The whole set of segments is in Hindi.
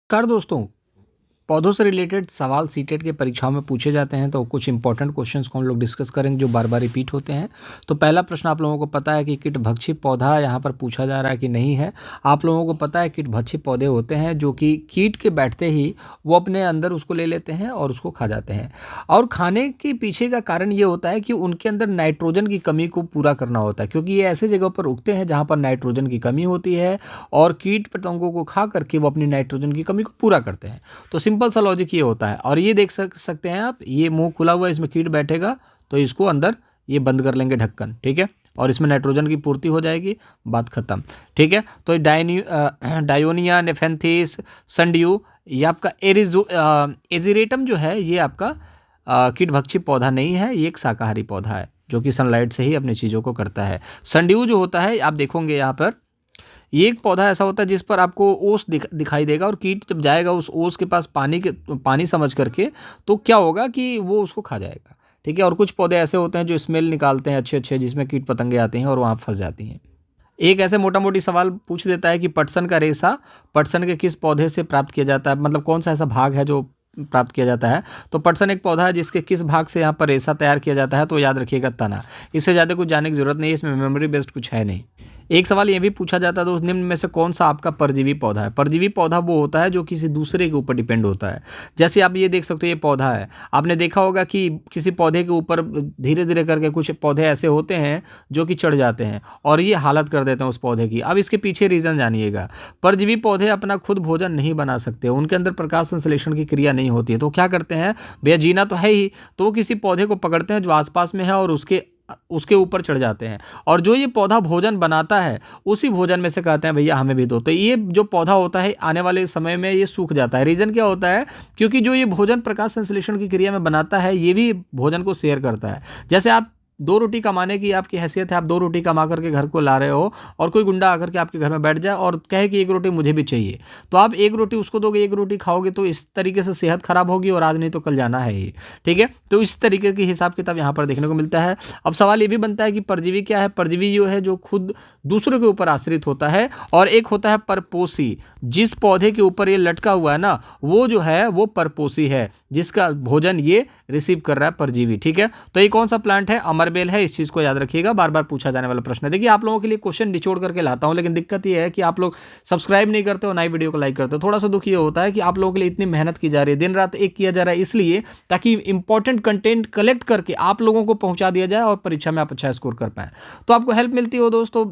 कर दोस्तों, पौधों से रिलेटेड सवाल सीटेट के परीक्षाओं में पूछे जाते हैं, तो कुछ इंपॉर्टेंट क्वेश्चंस को हम लोग डिस्कस करेंगे जो बार बार रिपीट होते हैं। तो पहला प्रश्न आप लोगों को पता है कि कीटभक्षी पौधा यहाँ पर पूछा जा रहा है कि नहीं है। आप लोगों को पता है कीटभक्षी पौधे होते हैं जो कि कीट के बैठते ही वो अपने अंदर उसको ले लेते हैं और उसको खा जाते हैं। और खाने के पीछे का कारण ये होता है कि उनके अंदर नाइट्रोजन की कमी को पूरा करना होता है, क्योंकि ये ऐसे जगह पर उगते हैं जहाँ पर नाइट्रोजन की कमी होती है और कीट पतंगों को खा करके वो अपनी नाइट्रोजन की कमी को पूरा करते हैं। तो सिंपल सा लॉजिक ये होता है। और ये देख सकते हैं आप, ये मुंह खुला हुआ है, इसमें कीट बैठेगा तो इसको अंदर ये बंद कर लेंगे ढक्कन, ठीक है, और इसमें नाइट्रोजन की पूर्ति हो जाएगी, बात खत्म, ठीक है। तो डायोनिया, नेफेंथिस, संडियो, ये आपका एजिरेटम जो है ये आपका कीटभक्षी पौधा नहीं है, ये एक शाकाहारी पौधा है जो कि सनलाइट से ही अपनी चीज़ों को करता है। संडियो जो होता है, आप देखोगे यहाँ पर, ये एक पौधा ऐसा होता है जिस पर आपको ओस दिखाई देगा, और कीट जब जाएगा उस ओस के पास पानी समझ करके, तो क्या होगा कि वो उसको खा जाएगा, ठीक है। और कुछ पौधे ऐसे होते हैं जो स्मेल निकालते हैं अच्छे अच्छे, जिसमें कीट पतंगे आते हैं और वहाँ फंस जाती हैं। एक ऐसे मोटा मोटी सवाल पूछ देता है कि पटसन का रेशा पटसन के किस पौधे से प्राप्त किया जाता है, मतलब कौन सा ऐसा भाग है जो प्राप्त किया जाता है। तो पटसन एक पौधा है जिसके किस भाग से यहाँ पर रेशा तैयार किया जाता है, तो याद रखिएगा तना। इससे ज़्यादा कुछ जानने की जरूरत नहीं है, इसमें मेमोरी बेस्ड कुछ है नहीं। एक सवाल ये भी पूछा जाता है दोस्त, निम्न में से कौन सा आपका परजीवी पौधा है। परजीवी पौधा वो होता है जो किसी दूसरे के ऊपर डिपेंड होता है। जैसे आप ये देख सकते हो, ये पौधा है, आपने देखा होगा कि किसी पौधे के ऊपर धीरे धीरे करके कुछ पौधे ऐसे होते हैं जो कि चढ़ जाते हैं और ये हालत कर देते हैं उस पौधे की। अब इसके पीछे रीज़न जानिएगा। परजीवी पौधे अपना खुद भोजन नहीं बना सकते, उनके अंदर प्रकाश संश्लेषण की क्रिया नहीं होती है। तो क्या करते हैं, भैया जीना तो है ही, तो वो किसी पौधे को पकड़ते हैं जो आसपास में है और उसके ऊपर चढ़ जाते हैं, और जो ये पौधा भोजन बनाता है उसी भोजन में से कहते हैं भैया हमें भी दो। तो ये जो पौधा होता है आने वाले समय में ये सूख जाता है। रीज़न क्या होता है, क्योंकि जो ये भोजन प्रकाश संश्लेषण की क्रिया में बनाता है ये भी भोजन को शेयर करता है। जैसे आप 2 रोटी कमाने की आपकी हैसियत है, आप 2 रोटी कमा करके घर को ला रहे हो, और कोई गुंडा आकर के आपके घर में बैठ जाए और कहे कि 1 रोटी मुझे भी चाहिए, तो आप 1 रोटी उसको दोगे, 1 रोटी खाओगे, तो इस तरीके से सेहत खराब होगी और आज नहीं तो कल जाना है ही, ठीक है। तो इस तरीके की हिसाब किताब यहाँ पर देखने को मिलता है। अब सवाल ये भी बनता है कि परजीवी क्या है। परजीवी जो है जो खुद दूसरों के ऊपर आश्रित होता है, और एक होता है परपोषी। जिस पौधे के ऊपर ये लटका हुआ है ना, वो जो है वो परपोषी है, जिसका भोजन ये रिसीव कर रहा है परजीवी, ठीक है। तो ये कौन सा प्लांट है, अमरबेल है, इस चीज़ को याद रखिएगा, बार बार पूछा जाने वाला प्रश्न है। देखिए आप लोगों के लिए क्वेश्चन निचोड़ करके लाता हूं, लेकिन दिक्कत ये है कि आप लोग सब्सक्राइब नहीं करते हो, ना ही वीडियो को लाइक करते हो। थोड़ा सा दुख ये होता है कि आप लोगों के लिए इतनी मेहनत की जा रही है, दिन रात एक किया जा रहा है, इसलिए ताकि इंपॉर्टेंट कंटेंट कलेक्ट करके आप लोगों को पहुंचा दिया जाए और परीक्षा में आप अच्छा स्कोर कर पाएं। तो आपको हेल्प मिलती हो दोस्तों,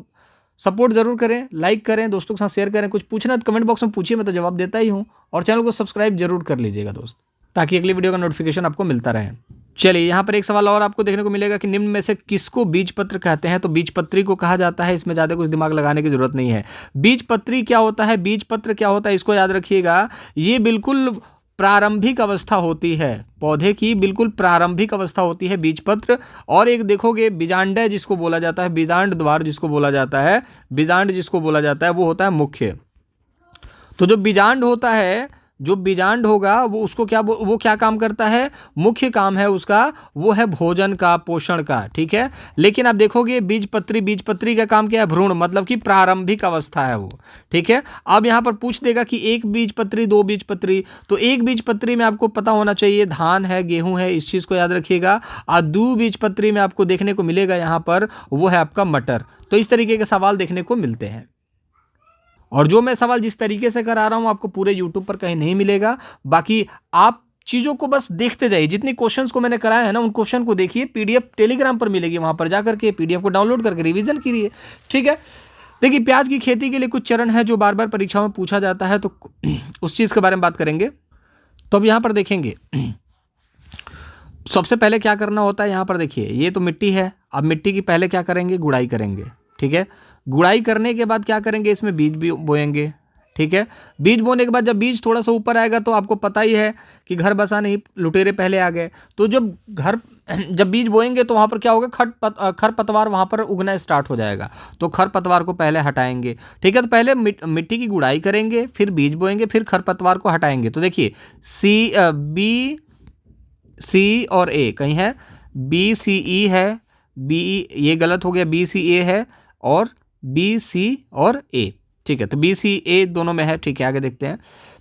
सपोर्ट जरूर करें, लाइक करें, दोस्तों के साथ शेयर करें। कुछ पूछना तो कमेंट बॉक्स में पूछिए, मैं तो जवाब देता ही हूँ। और चैनल को सब्सक्राइब जरूर कर लीजिएगा दोस्त, ताकि अगली वीडियो का नोटिफिकेशन आपको मिलता रहे। चलिए यहाँ पर एक सवाल और आपको देखने को मिलेगा कि निम्न में से किसको बीजपत्र कहते हैं। तो बीजपत्री को कहा जाता है, इसमें ज़्यादा कुछ दिमाग लगाने की जरूरत नहीं है। बीजपत्री क्या होता है, बीजपत्र क्या होता है, इसको याद रखिएगा। ये बिल्कुल प्रारंभिक अवस्था होती है, पौधे की बिल्कुल प्रारंभिक अवस्था होती है बीजपत्र। और एक देखोगे बीजांड जिसको बोला जाता है, बीजांड द्वार जिसको बोला जाता है, बीजांड जिसको बोला जाता है, वो होता है मुख्य। तो जो बीजांड होता है, जो बीजांड होगा वो उसको वो क्या काम करता है, मुख्य काम है उसका वो है भोजन का, पोषण का, ठीक है। लेकिन आप देखोगे बीजपत्री का काम क्या है, भ्रूण, मतलब कि प्रारंभिक अवस्था है वो, ठीक है। अब यहाँ पर पूछ देगा कि 1 बीजपत्री 2 बीजपत्री, तो 1 बीजपत्री में आपको पता होना चाहिए धान है, गेहूं है, इस चीज़ को याद रखिएगा। और 2 बीजपत्री में आपको देखने को मिलेगा यहाँ पर वो है आपका मटर। तो इस तरीके के सवाल देखने को मिलते हैं। और जो मैं सवाल जिस तरीके से करा रहा हूं आपको पूरे यूट्यूब पर कहीं नहीं मिलेगा। बाकी आप चीज़ों को बस देखते जाइए, जितने क्वेश्चंस को मैंने कराया है ना उन क्वेश्चन को देखिए, पीडीएफ टेलीग्राम पर मिलेगी, वहां पर जाकर के पीडीएफ को डाउनलोड करके रिवीजन कीजिए, ठीक है। देखिए प्याज की खेती के लिए कुछ चरण है जो बार बार परीक्षाओं में पूछा जाता है, तो उस चीज़ के बारे में बात करेंगे। तो अब यहाँ पर देखेंगे सबसे पहले क्या करना होता है। यहाँ पर देखिए ये तो मिट्टी है, अब मिट्टी की पहले क्या करेंगे, गुड़ाई करेंगे, ठीक है। गुड़ाई करने के बाद क्या करेंगे, इसमें बीज भी बोएंगे, ठीक है। बीज बोने के बाद जब बीज थोड़ा सा ऊपर आएगा तो आपको पता ही है कि घर बसा नहीं लुटेरे पहले आ गए। तो जब बीज बोएंगे तो वहाँ पर क्या होगा, खरपतवार वहाँ पर उगना स्टार्ट हो जाएगा। तो खरपतवार को पहले हटाएंगे, ठीक है। तो पहले मिट्टी की गुड़ाई करेंगे, फिर बीज बोएंगे, फिर खरपतवार को हटाएंगे। तो देखिए सी और ए कहीं है, बी सी ई है, बी ये गलत हो गया, बी सी ए है, और बी सी और ए, ठीक है। तो बी सी ए दोनों में है, ठीक है। आगे देखते हैं,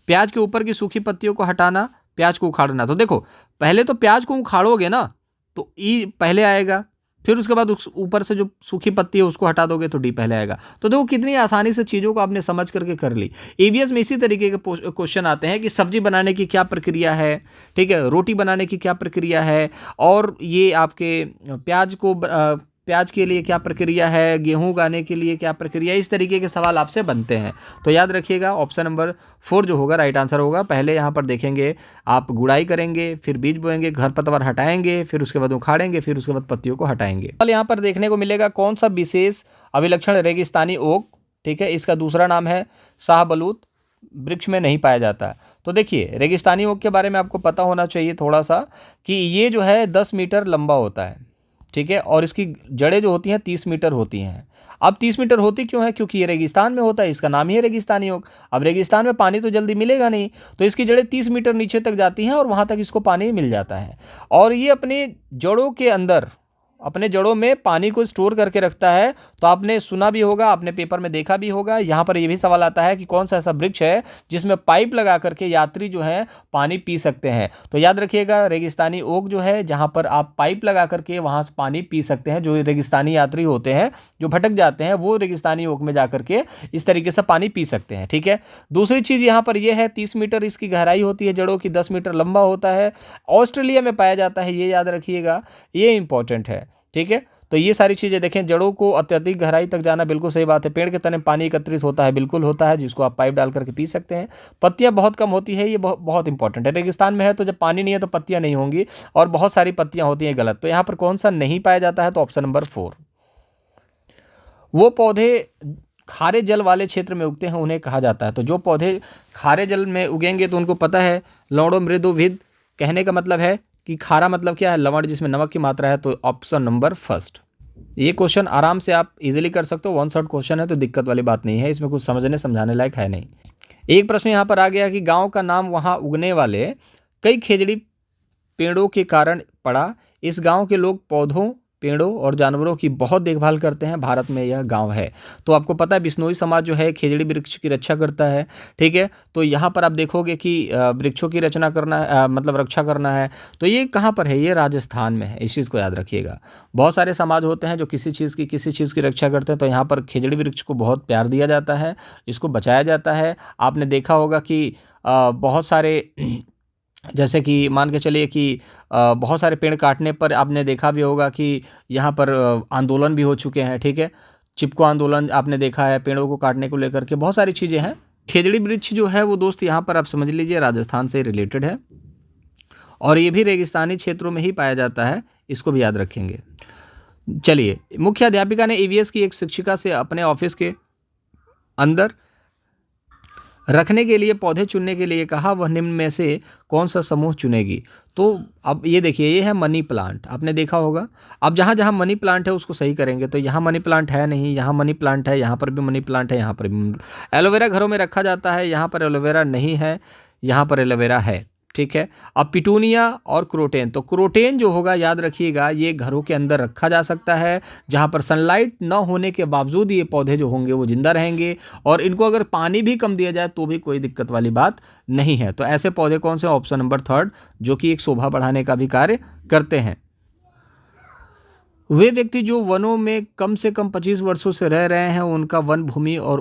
प्याज के ऊपर की सूखी पत्तियों को हटाना, प्याज को उखाड़ना। तो देखो पहले तो प्याज को उखाड़ोगे ना तो ई पहले आएगा, फिर उसके बाद उस ऊपर से जो सूखी पत्ती है उसको हटा दोगे तो डी पहले आएगा। तो देखो कितनी आसानी से चीज़ों को आपने समझ करके कर ली। ईवीएस में इसी तरीके के क्वेश्चन आते हैं कि सब्जी बनाने की क्या प्रक्रिया है, ठीक है, रोटी बनाने की क्या प्रक्रिया है, और ये आपके प्याज के लिए क्या प्रक्रिया है, गेहूं उगाने के लिए क्या प्रक्रिया है, इस तरीके के सवाल आपसे बनते हैं। तो याद रखिएगा ऑप्शन नंबर 4 जो होगा राइट आंसर होगा। पहले यहाँ पर देखेंगे आप गुड़ाई करेंगे, फिर बीज बोएंगे, खरपतवार हटाएंगे, फिर उसके बाद उखाड़ेंगे, फिर उसके बाद पत्तियों को हटाएंगे। कल यहाँ पर देखने को मिलेगा कौन सा विशेष अभिलक्षण रेगिस्तानी ओक, ठीक है, इसका दूसरा नाम है शाहबलूत, वृक्ष में नहीं पाया जाता। तो देखिए रेगिस्तानी ओक के बारे में आपको पता होना चाहिए थोड़ा सा कि ये जो है 10 मीटर लंबा होता है, ठीक है, और इसकी जड़ें जो होती हैं 30 मीटर होती हैं। अब 30 मीटर होती क्यों है? क्योंकि ये रेगिस्तान में होता है, इसका नाम ही है रेगिस्तानी ओक। अब रेगिस्तान में पानी तो जल्दी मिलेगा नहीं, तो इसकी जड़ें 30 मीटर नीचे तक जाती हैं और वहाँ तक इसको पानी मिल जाता है। और ये अपने जड़ों के अंदर, अपने जड़ों में पानी को स्टोर करके रखता है। तो आपने सुना भी होगा, आपने पेपर में देखा भी होगा। यहाँ पर ये भी सवाल आता है कि कौन सा ऐसा वृक्ष है जिसमें पाइप लगा करके यात्री जो है पानी पी सकते हैं। तो याद रखिएगा रेगिस्तानी ओक जो है जहाँ पर आप पाइप लगा करके वहाँ से पानी पी सकते हैं। जो रेगिस्तानी यात्री होते हैं जो भटक जाते हैं वो रेगिस्तानी ओक में जा करके इस तरीके से पानी पी सकते हैं, ठीक है। दूसरी चीज़ यहाँ पर यह है 30 मीटर इसकी गहराई होती है जड़ों की, 10 मीटर लंबा होता है, ऑस्ट्रेलिया में पाया जाता है, ये याद रखिएगा, ये इंपॉर्टेंट है, ठीक है। तो ये सारी चीज़ें देखें, जड़ों को अत्यधिक गहराई तक जाना बिल्कुल सही बात है। पेड़ के तने पानी एकत्रित होता है, बिल्कुल होता है, जिसको आप पाइप डाल करके पी सकते हैं। पत्तियां बहुत कम होती है, ये बहुत इंपॉर्टेंट है। रेगिस्तान में है तो जब पानी नहीं है तो पत्तियां नहीं होंगी, और बहुत सारी पत्तियां होती हैं, गलत। तो यहाँ पर कौन सा नहीं पाया जाता है? तो ऑप्शन नंबर 4। वो पौधे खारे जल वाले क्षेत्र में उगते हैं उन्हें कहा जाता है। तो जो पौधे खारे जल में उगेंगे तो उनको पता है, लवणो मृदुभिद, कहने का मतलब है कि खारा मतलब क्या है? लवण, जिसमें नमक की मात्रा है। तो ऑप्शन नंबर 1। ये क्वेश्चन आराम से आप इजीली कर सकते हो, 1 शॉट क्वेश्चन है तो दिक्कत वाली बात नहीं है, इसमें कुछ समझने समझाने लायक है नहीं। एक प्रश्न यहाँ पर आ गया कि गांव का नाम वहाँ उगने वाले कई खेजड़ी पेड़ों के कारण पड़ा। इस गांव के लोग पौधों, पेड़ों और जानवरों की बहुत देखभाल करते हैं। भारत में यह गांव है। तो आपको पता है बिश्नोई समाज जो है खेजड़ी वृक्ष की रक्षा करता है, ठीक है। तो यहाँ पर आप देखोगे कि वृक्षों की रचना करना मतलब रक्षा करना है। तो ये कहाँ पर है? ये राजस्थान में है, इस चीज़ को याद रखिएगा। बहुत सारे समाज होते हैं जो किसी चीज़ की रक्षा करते हैं। तो यहाँ पर खेजड़ी वृक्ष को बहुत प्यार दिया जाता है, इसको बचाया जाता है। आपने देखा होगा कि बहुत सारे जैसे कि मान के चलिए कि बहुत सारे पेड़ काटने पर आपने देखा भी होगा कि यहाँ पर आंदोलन भी हो चुके हैं, ठीक है। चिपको आंदोलन आपने देखा है, पेड़ों को काटने को लेकर के बहुत सारी चीज़ें हैं। खेजड़ी वृक्ष जो है वो दोस्त यहाँ पर आप समझ लीजिए राजस्थान से रिलेटेड है, और ये भी रेगिस्तानी क्षेत्रों में ही पाया जाता है, इसको भी याद रखेंगे। चलिए, मुख्य अध्यापिका ने ईवीएस की एक शिक्षिका से अपने ऑफिस के अंदर रखने के लिए पौधे चुनने के लिए कहा, वह निम्न में से कौन सा समूह चुनेगी? तो अब ये देखिए, ये है मनी प्लांट, आपने देखा होगा। अब जहाँ जहाँ मनी प्लांट है उसको सही करेंगे। तो यहाँ मनी प्लांट है नहीं, यहाँ मनी प्लांट है, यहाँ पर भी मनी प्लांट है, यहाँ पर भी। एलोवेरा घरों में रखा जाता है, यहाँ पर एलोवेरा नहीं है, यहाँ पर एलोवेरा है, ठीक है। अब पिटूनिया और क्रोटेन, तो क्रोटेन जो होगा याद रखिएगा ये घरों के अंदर रखा जा सकता है, जहाँ पर सनलाइट न होने के बावजूद ये पौधे जो होंगे वो जिंदा रहेंगे, और इनको अगर पानी भी कम दिया जाए तो भी कोई दिक्कत वाली बात नहीं है। तो ऐसे पौधे कौन से? ऑप्शन नंबर 3, जो कि एक शोभा बढ़ाने का भी कार्य करते हैं। वे व्यक्ति जो वनों में कम से कम 25 वर्षों से रह रहे हैं उनका वन भूमि और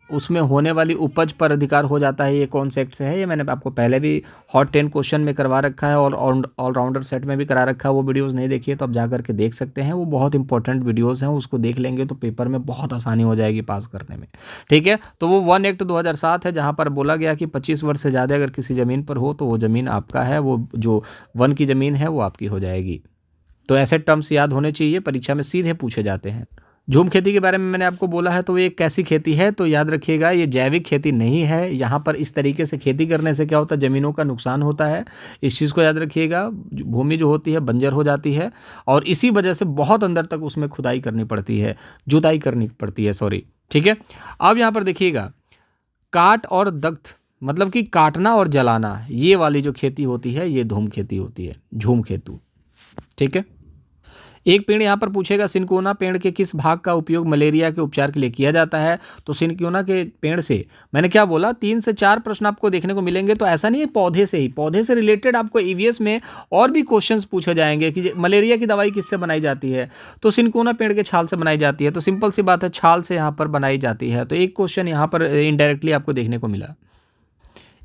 उसमें होने वाली उपज पर अधिकार हो जाता है। ये कौन से एक्ट से है? ये मैंने आपको पहले भी हॉट 10 क्वेश्चन में करवा रखा है, और ऑलराउंडर सेट में भी करा रखा है। वो वीडियोस नहीं देखिए तो आप जा करके देख सकते हैं, वो बहुत इंपॉर्टेंट वीडियोस हैं, उसको देख लेंगे तो पेपर में बहुत आसानी हो जाएगी पास करने में, ठीक है। तो वो वन एक्ट 2007 है, जहाँ पर बोला गया कि 25 वर्ष से ज़्यादा अगर किसी ज़मीन पर हो तो वो ज़मीन आपका है, वो जो वन की ज़मीन है वो आपकी हो जाएगी। तो ऐसे टर्म्स याद होने चाहिए, परीक्षा में सीधे पूछे जाते हैं। झूम खेती के बारे में मैंने आपको बोला है, तो ये कैसी खेती है? तो याद रखिएगा ये जैविक खेती नहीं है। यहाँ पर इस तरीके से खेती करने से क्या होता है? ज़मीनों का नुकसान होता है, इस चीज़ को याद रखिएगा। भूमि जो होती है बंजर हो जाती है, और इसी वजह से बहुत अंदर तक उसमें खुदाई करनी पड़ती है, जुताई करनी पड़ती है, सॉरी, ठीक है। अब यहाँ पर देखिएगा, काट और दग्ध मतलब कि काटना और जलाना, ये वाली जो खेती होती है ये धूम खेती होती है, झूम खेतू, ठीक है। एक पेड़ यहाँ पर पूछेगा सिनकोना पेड़ के किस भाग का उपयोग मलेरिया के उपचार के लिए किया जाता है। तो सिनकोना के पेड़ से मैंने क्या बोला 3 से 4 प्रश्न आपको देखने को मिलेंगे। तो ऐसा नहीं है पौधे से ही, पौधे से रिलेटेड आपको ईवीएस में और भी क्वेश्चंस पूछे जाएंगे कि मलेरिया की दवाई किससे बनाई जाती है। तो सिनकोना पेड़ के छाल से बनाई जाती है। तो सिंपल सी बात है, छाल से यहाँ पर बनाई जाती है। तो एक क्वेश्चन यहाँ पर इनडायरेक्टली आपको देखने को मिला।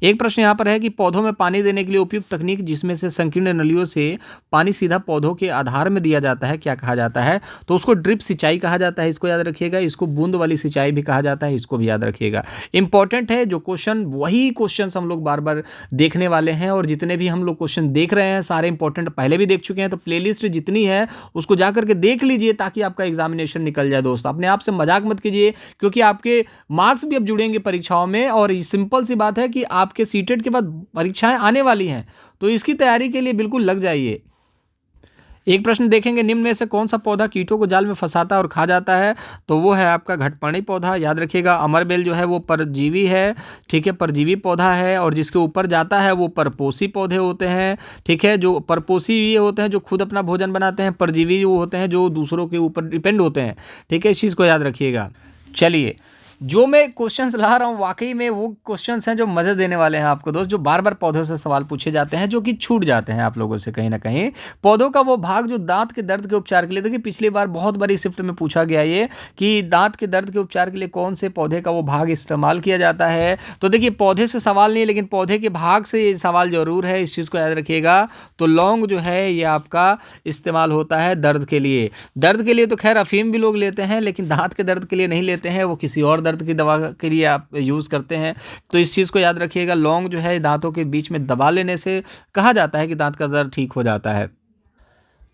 एक प्रश्न यहाँ पर है कि पौधों में पानी देने के लिए उपयुक्त तकनीक जिसमें से संकीर्ण नलियों से पानी सीधा पौधों के आधार में दिया जाता है, क्या कहा जाता है। तो उसको ड्रिप सिंचाई कहा जाता है, इसको याद रखिएगा। इसको बूंद वाली सिंचाई भी कहा जाता है, इसको भी याद रखिएगा। इंपॉर्टेंट है जो क्वेश्चन, वही क्वेश्चन हम लोग बार बार देखने वाले हैं। और जितने भी हम लोग क्वेश्चन देख रहे हैं सारे इंपॉर्टेंट पहले भी देख चुके हैं। तो प्लेलिस्ट जितनी है उसको जा करके देख लीजिए ताकि आपका एग्जामिनेशन निकल जाए। दोस्त अपने आप से मजाक मत कीजिए, क्योंकि आपके मार्क्स भी अब जुड़ेंगे परीक्षाओं में। और सिंपल सी बात है कि आपके सीटेट के बाद परीक्षाएं आने वाली हैं, तो इसकी तैयारी के लिए बिल्कुल लग जाइए। एक प्रश्न देखेंगे, निम्न में से कौन सा पौधा कीटों को जाल में फंसाता और खा जाता है। तो वो है आपका घटपर्णी पौधा, याद रखिएगा। अमरबेल जो है वो परजीवी है, ठीक है, परजीवी पौधा है। और जिसके ऊपर जाता है वो परपोषी पौधे होते हैं, ठीक है। जो परपोषी ये होते हैं जो खुद अपना भोजन बनाते हैं, परजीवी वो होते हैं जो दूसरों के ऊपर डिपेंड होते हैं, ठीक है। इस चीज़ को याद रखिएगा। चलिए, जो मैं क्वेश्चंस ला रहा हूँ वाकई में वो क्वेश्चंस हैं जो मज़े देने वाले हैं आपको दोस्त, जो बार बार पौधों से सवाल पूछे जाते हैं, जो कि छूट जाते हैं आप लोगों से कहीं ना कहीं। पौधों का वो भाग जो दांत के दर्द के उपचार के लिए, देखिए पिछली बार बहुत बड़ी शिफ्ट में पूछा गया ये कि दांत के दर्द के उपचार के लिए कौन से पौधे का वो भाग इस्तेमाल किया जाता है। तो देखिए पौधे से सवाल नहीं है, लेकिन पौधे के भाग से ये सवाल जरूर है, इस चीज़ को याद रखिएगा। तो लौंग जो है ये आपका इस्तेमाल होता है दर्द के लिए। दर्द के लिए तो खैर अफीम भी लोग लेते हैं, लेकिन दांत के दर्द के लिए नहीं लेते हैं, वो किसी और दर्द की दवा के लिए आप यूज़ करते हैं। तो इस चीज़ को याद रखिएगा। लौंग जो है दांतों के बीच में दबा लेने से कहा जाता है कि दांत का दर्द ठीक हो जाता है।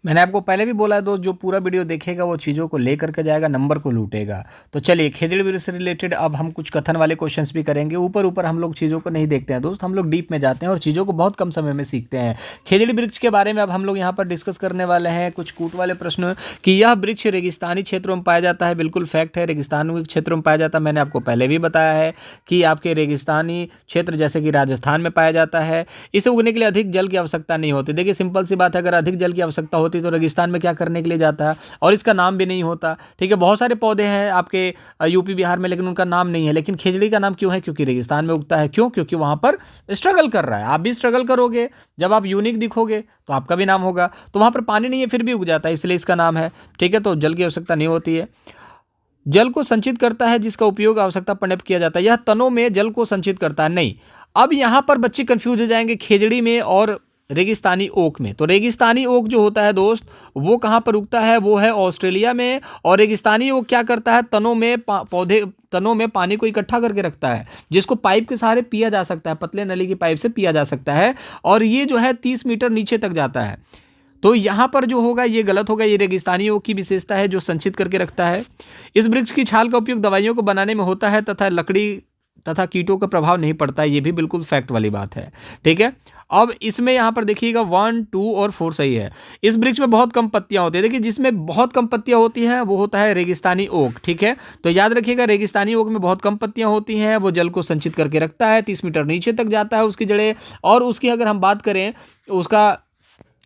मैंने आपको पहले भी बोला है दोस्त, जो पूरा वीडियो देखेगा वो चीज़ों को लेकर के जाएगा, नंबर को लूटेगा। तो चलिए, खेजड़ी वृक्ष से रिलेटेड अब हम कुछ कथन वाले क्वेश्चंस भी करेंगे। ऊपर ऊपर हम लोग चीज़ों को नहीं देखते हैं दोस्त, हम लोग डीप में जाते हैं और चीज़ों को बहुत कम समय में सीखते हैं। खेजड़ी वृक्ष के बारे में अब हम लोग यहाँ पर डिस्कस करने वाले हैं कुछ कूट वाले प्रश्न कि यह वृक्ष रेगिस्तानी क्षेत्रों में पाया जाता है। बिल्कुल फैक्ट है, रेगिस्तानी क्षेत्रों में पाया जाता है। मैंने आपको पहले भी बताया है कि आपके रेगिस्तानी क्षेत्र जैसे कि राजस्थान में पाया जाता है। इसे उगने के लिए अधिक जल की आवश्यकता नहीं होती। देखिए सिंपल सी बात है, अगर अधिक जल की आवश्यकता होती तो रेगिस्तान में क्या करने के लिए जाता है, और इसका नाम भी नहीं होता, ठीक है। बहुत सारे पौधे हैं आपके यूपी बिहार में, लेकिन उनका नाम नहीं है। लेकिन खेजड़ी का नाम क्यों है? क्योंकि रेगिस्तान में उगता है। क्यों? क्योंकि वहां पर स्ट्रगल कर रहा है। आप भी स्ट्रगल करोगे, जब आप यूनिक दिखोगे तो आपका भी नाम होगा। तो वहां पर पानी नहीं है फिर भी उग जाता है, इसलिए इसका नाम है, ठीक है। तो जल की आवश्यकता नहीं होती है। जल को संचित करता है जिसका उपयोग आवश्यकता पड़ने पर किया जाता है। यह तनों में जल को संचित करता है, नहीं। अब यहां पर बच्चे कंफ्यूज हो जाएंगे खेजड़ी में और रेगिस्तानी ओक में। तो रेगिस्तानी ओक जो होता है दोस्त, वो कहाँ पर उगता है? वो है ऑस्ट्रेलिया में। और रेगिस्तानी ओक क्या करता है? तनों में पौधे तनों में पानी को इकट्ठा करके रखता है, जिसको पाइप के सहारे पिया जा सकता है, पतले नली की पाइप से पिया जा सकता है। और ये जो है 30 मीटर नीचे तक जाता है। तो यहाँ पर जो होगा ये गलत होगा। ये रेगिस्तानी ओक की विशेषता है जो संचित करके रखता है। इस वृक्ष की छाल का उपयोग दवाइयों को बनाने में होता है तथा लकड़ी तथा कीटों का प्रभाव नहीं पड़ता है। ये भी बिल्कुल फैक्ट वाली बात है, ठीक है। अब इसमें यहाँ पर देखिएगा 1, 2 और 4 सही है। इस वृक्ष में बहुत कम पत्तियां होती है। देखिए जिसमें बहुत कम पत्तियां होती हैं वो होता है रेगिस्तानी ओक, ठीक है। तो याद रखिएगा रेगिस्तानी ओक में बहुत कम पत्तियां होती हैं, वो जल को संचित करके रखता है, 30 मीटर नीचे तक जाता है उसकी जड़ें। और उसकी अगर हम बात करें उसका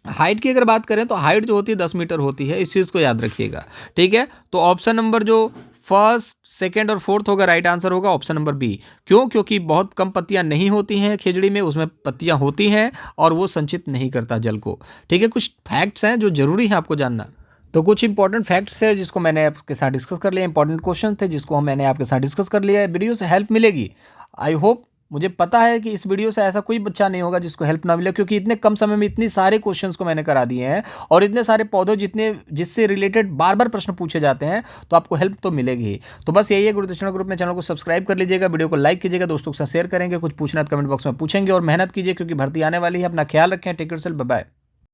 हाइट की अगर बात करें तो हाइट जो होती है 10 मीटर होती है। इस चीज़ को याद रखिएगा, ठीक है। तो ऑप्शन नंबर जो फर्स्ट, सेकंड और फोर्थ होगा, राइट आंसर होगा ऑप्शन नंबर बी। क्यों? क्योंकि बहुत कम पत्तियां नहीं होती हैं खेजड़ी में, उसमें पत्तियां होती हैं और वो संचित नहीं करता जल को, ठीक है। कुछ फैक्ट्स हैं जो जरूरी है आपको जानना। तो कुछ इंपॉर्टेंट फैक्ट्स थे जिसको मैंने आपके साथ डिस्कस कर लिया, इंपॉर्टेंट क्वेश्चन थे जिसको मैंने आपके साथ डिस्कस कर लिया है। वीडियो से हेल्प मिलेगी, आई होप। मुझे पता है कि इस वीडियो से ऐसा कोई बच्चा नहीं होगा जिसको हेल्प ना मिले, क्योंकि इतने कम समय में इतनी सारे क्वेश्चंस को मैंने करा दिए हैं और इतने सारे पौधे जिससे रिलेटेड बार बार प्रश्न पूछे जाते हैं, तो आपको हेल्प तो मिलेगी ही। तो बस यही है, गुरुदक्षिणा ग्रुप में चैनल को सब्सक्राइब कर लीजिएगा, वीडियो को लाइक कीजिएगा, दोस्तों के साथ शेयर करेंगे, कुछ पूछना तो कमेंट बॉक्स में पूछेंगे और मेहनत कीजिए क्योंकि भर्ती आने वाली है। अपना ख्याल रखें, टेक केयर, बाय बाय।